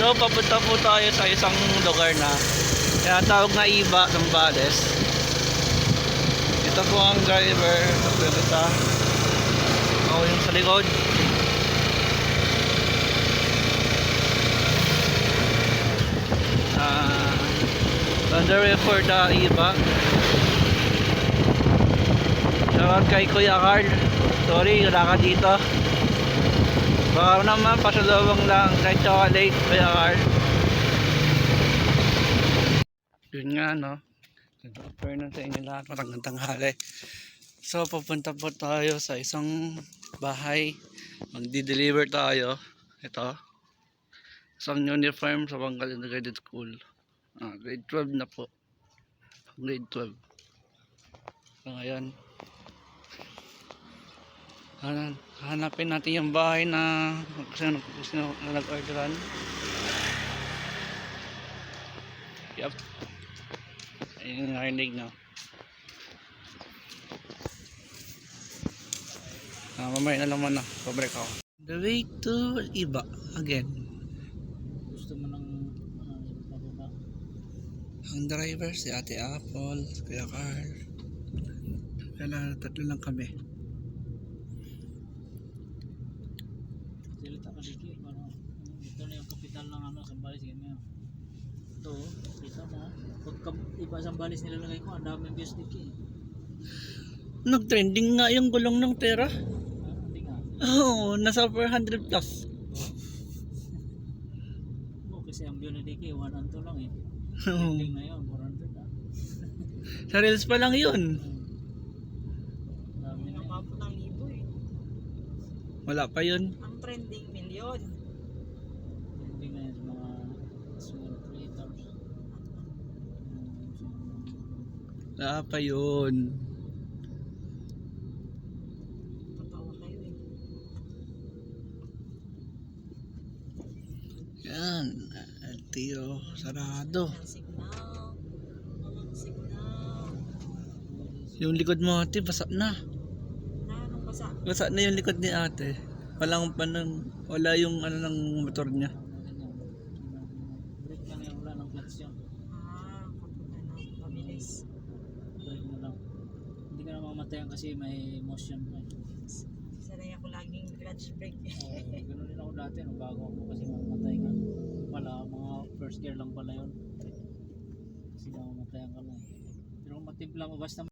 So papunta po tayo sa isang lugar na tinatawag na Iba ng Bales. Ito po ang driver. Ito ako yung sa likod. On the way for the Iba. Shoutout kay Kuya Carl. Sorry, wala ka dito. Baka naman pasalubong lang kay chocolate, Kuya Carl. Yun nga, no? Nag-offer na sa inyo lahat. Magandang tanghali. So pupunta po tayo sa isang bahay. Magdi-deliver tayo. Ito, isang uniform sa Bangkal Integrated School. Grade 12 na po. Grade 12. So ngayon, hanapin natin yung bahay na gusto na nag-orderan. Yup. Ayun yung narinig na. Mamaya na lang man na. Pabreak ako. The way to Iba again. Gusto mo ng pababa? Ang driver si Ate Apple, si Kuya Carl. Kaya tatlo lang kami. Silita ka dito. Ito na yung kapital ng Sambales. Ito, kita mo. Pagka iba Sambales nilalagay ko, ang daming views dito eh. Nag-trending nga yung gulong ng pera. Hindi nga. Oo, nasa 400 plus. Kasi ang view na dito, 1 and 2 lang eh. Oo. Trending na yun, 400 ah. Sa reels pa lang yun. Dami na yun. Umabot ng libo eh. Wala pa yun. Ang trending milyon. Trending na yun sa mga small creators. Wala pa yun. Tatawa kayo eh. Yan. LTO. Sarado. Walang signal. Walang signal. Yung likod mo ate, basa na. Anong basa? Basa na yung likod ni ate. Wala yung ano ng motor niya. Break lang yan, wala ng clutch yun. Mabilis. Break mo lang. Hindi ka na mamatayan kasi may motion pa. Sanay ako laging clutch brake. Ganun din ako dati, no, bago ako kasi mamatay ka. Pala, mga first gear lang pala yun. Kasi mamatayan ka lang. Pero kung matimpla mo, basta